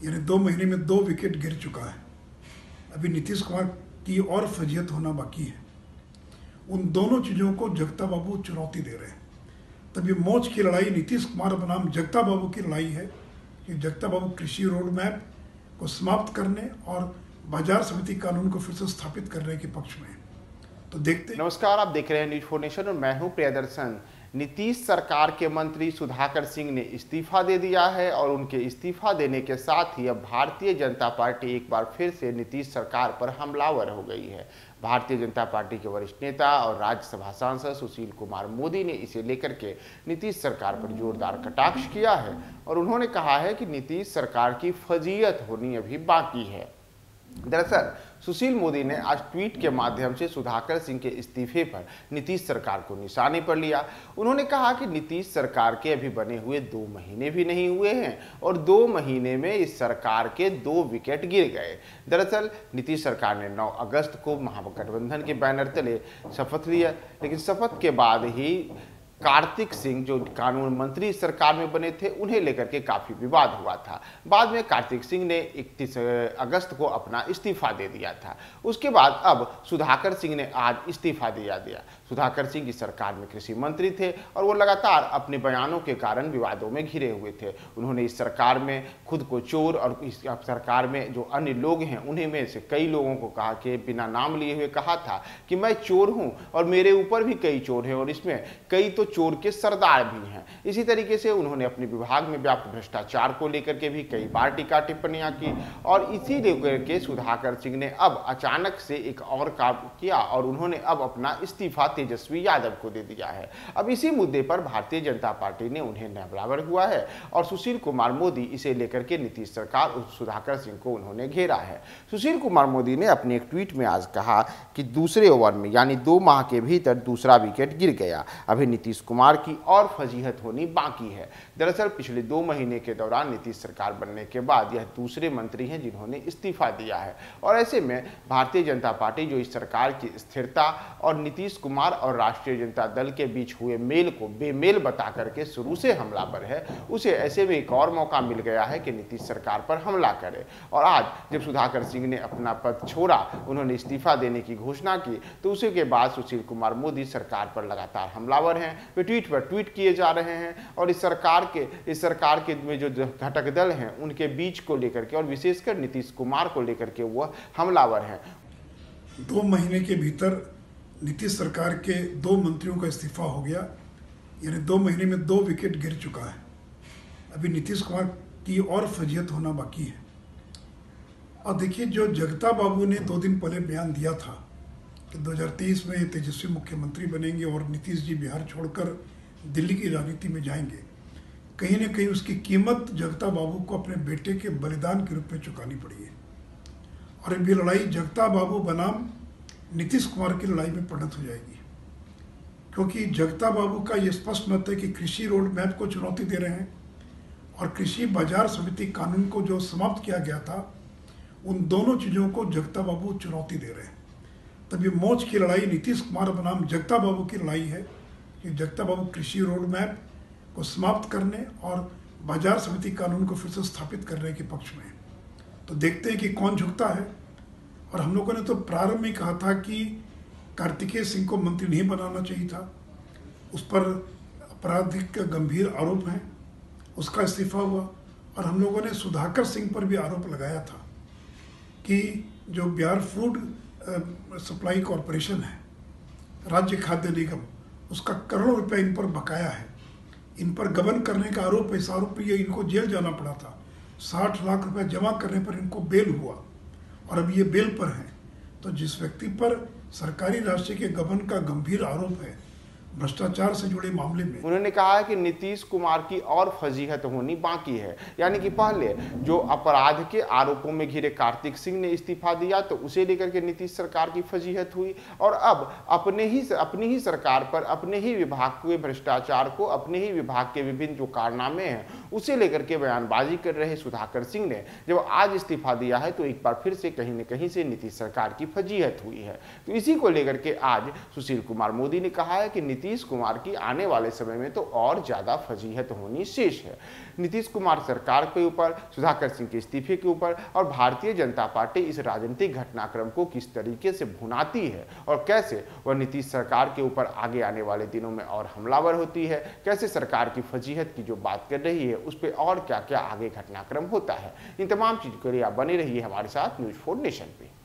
यानी 2 महीने में 2 विकेट गिर चुका है। अभी नीतीश कुमार की और फजीहत होना बाकी है। उन दोनों चीज़ों को जगता बाबू चुनौती दे रहे हैं। तब ये मौज की लड़ाई नीतीश कुमार बनाम जगता बाबू की लड़ाई है कि जगता बाबू कृषि रोड मैप को समाप्त करने और बाजार समिति कानून को फिर से स्थापित करने के पक्ष में है। तो देखते। नमस्कार, आप देख रहे हैं न्यूज़ 4 नेशन और मैं हूं प्रियदर्शन। नीतीश सरकार के मंत्री सुधाकर सिंह ने इस्तीफा दे दिया है और उनके इस्तीफा देने के साथ ही अब भारतीय जनता पार्टी एक बार फिर से नीतीश सरकार पर हमलावर हो गई है। भारतीय जनता पार्टी के वरिष्ठ नेता और राज्यसभा सांसद सुशील कुमार मोदी ने इसे लेकर के नीतीश सरकार पर जोरदार कटाक्ष किया है और उन्होंने कहा है कि नीतीश सरकार की फजीहत होनी अभी बाकी है। दरअसल सुशील मोदी ने आज ट्वीट के माध्यम से सुधाकर सिंह के इस्तीफे पर नीतीश सरकार को निशाने पर लिया। उन्होंने कहा कि नीतीश सरकार के अभी बने हुए 2 महीने भी नहीं हुए हैं और 2 महीने में इस सरकार के 2 विकेट गिर गए। दरअसल नीतीश सरकार ने 9 अगस्त को महागठबंधन के बैनर तले शपथ लिया, लेकिन शपथ के बाद ही कार्तिक सिंह जो कानून मंत्री सरकार में बने थे उन्हें लेकर के काफी विवाद हुआ था। बाद में कार्तिक सिंह ने 31 अगस्त को अपना इस्तीफा दे दिया था। उसके बाद अब सुधाकर सिंह ने आज इस्तीफा दिया। सुधाकर सिंह की सरकार में कृषि मंत्री थे और वो लगातार अपने बयानों के कारण विवादों में घिरे हुए थे। उन्होंने इस सरकार में खुद को चोर और इस सरकार में जो अन्य लोग हैं उन्हीं में से कई लोगों को कहा कि बिना नाम लिए हुए कहा था कि मैं चोर हूं और मेरे ऊपर भी कई चोर हैं और इसमें कई तो चोर के सरदार भी हैं। इसी तरीके से उन्होंने अपने विभाग में व्याप्त भ्रष्टाचार को लेकर के भी कई बार टीका टिप्पणियां की और इसी लेकर के सुधाकर सिंह ने अब अचानक से एक और काम किया और उन्होंने अब अपना इस्तीफा तेजस्वी यादव को दे दिया है। अब इसी मुद्दे पर भारतीय जनता पार्टी ने उन्हें हमलावर हुआ है और सुशील कुमार मोदी इसे लेकर के नीतीश सरकार और सुधाकर सिंह को उन्होंने घेरा है। सुशील कुमार मोदी ने अपने एक ट्वीट में आज कहा कि दूसरे ओवर में यानी 2 माह के भीतर दूसरा विकेट गिर गया। अभी नीतीश कुमार की और फजीहत होनी बाकी है। दरअसल पिछले 2 महीने के दौरान नीतीश सरकार बनने के बाद यह दूसरे मंत्री हैं जिन्होंने इस्तीफा दिया है और ऐसे में भारतीय जनता पार्टी जो इस सरकार की स्थिरता और नीतीश कुमार और राष्ट्रीय जनता दल के बीच हुए मेल को बेमेल बता करके शुरू से हमलावर है, उसे ऐसे में एक और मौका मिल गया है कि नीतीश सरकार पर हमला करे। और आज जब सुधाकर सिंह ने अपना पद छोड़ा, उन्होंने इस्तीफा देने की घोषणा की, तो उसी के बाद सुशील कुमार मोदी सरकार पर लगातार हमलावर हैं। वे ट्वीट पर ट्वीट किए जा रहे हैं और इस सरकार के में जो घटक दल हैं उनके बीच को लेकर के और विशेषकर नीतीश कुमार को लेकर के वह हमलावर हैं। 2 महीने के भीतर नीतीश सरकार के 2 मंत्रियों का इस्तीफा हो गया, यानी 2 महीने में 2 विकेट गिर चुका है। अभी नीतीश कुमार की और फजीहत होना बाकी है। और देखिए, जो जगता बाबू ने 2 दिन पहले बयान दिया था कि 2023 में तेजस्वी मुख्यमंत्री बनेंगे और नीतीश जी बिहार छोड़कर दिल्ली की राजनीति में जाएंगे, कहीं ना कहीं उसकी कीमत जगता बाबू को अपने बेटे के बलिदान के रूप में चुकानी पड़ी है। और अब ये लड़ाई जगता बाबू बनाम नीतीश कुमार की लड़ाई में परिणत हो जाएगी, क्योंकि जगता बाबू का ये स्पष्ट मत है कि कृषि रोड मैप को चुनौती दे रहे हैं और कृषि बाजार समिति कानून को जो समाप्त किया गया था, उन दोनों चीज़ों को जगता बाबू चुनौती दे रहे हैं। तब ये मौज की लड़ाई नीतीश कुमार बनाम जगता बाबू की लड़ाई है कि जगता बाबू कृषि रोड मैप को समाप्त करने और बाजार समिति कानून को फिर से स्थापित करने के पक्ष में है। तो देखते हैं कि कौन झुकता है। और हम लोगों ने तो प्रारंभ में कहा था कि कार्तिकेय सिंह को मंत्री नहीं बनाना चाहिए था, उस पर आपराधिक गंभीर आरोप हैं, उसका इस्तीफा हुआ। और हम लोगों ने सुधाकर सिंह पर भी आरोप लगाया था कि जो बिहार फूड सप्लाई कॉरपोरेशन है, राज्य खाद्य निगम, उसका करोड़ों रुपया इन पर बकाया है। इन पर गबन करने का आरोप है। इस आरोप पर इनको जेल जाना पड़ा था। 60 लाख रुपया जमा करने पर इनको बेल हुआ और अब ये बेल पर हैं। तो जिस व्यक्ति पर सरकारी राशि के गबन का गंभीर आरोप है, भ्रष्टाचार से जुड़े मामले में, उन्होंने कहा है कि नीतीश कुमार की और फजीहत होनी बाकी है। यानी कि पहले जो अपराध के आरोपों में घिरे कार्तिक सिंह ने इस्तीफा दिया तो उसे लेकर के नीतीश सरकार की फजीहत हुई और अब अपनी ही सरकार पर, अपने ही विभाग के भ्रष्टाचार को, अपने ही विभाग के विभिन्न जो कारनामे हैं उसे लेकर के बयानबाजी कर रहे सुधाकर सिंह ने जब आज इस्तीफा दिया है तो एक बार फिर से कहीं न कहीं से नीतीश सरकार की फजीहत हुई है। तो इसी को लेकर के आज सुशील कुमार मोदी ने कहा है कि नीतीश कुमार की आने वाले समय में तो और ज़्यादा फजीहत होनी शेष है। नीतीश कुमार सरकार के ऊपर, सुधाकर सिंह के इस्तीफे के ऊपर और भारतीय जनता पार्टी इस राजनीतिक घटनाक्रम को किस तरीके से भुनाती है और कैसे वह नीतीश सरकार के ऊपर आगे आने वाले दिनों में और हमलावर होती है, कैसे सरकार की फजीहत की जो बात कर रही है उस पर और क्या क्या आगे घटनाक्रम होता है। इन तमाम चीज़ों के लिए आप बने रहिए हमारे साथ न्यूज़ 4 नेशन पे।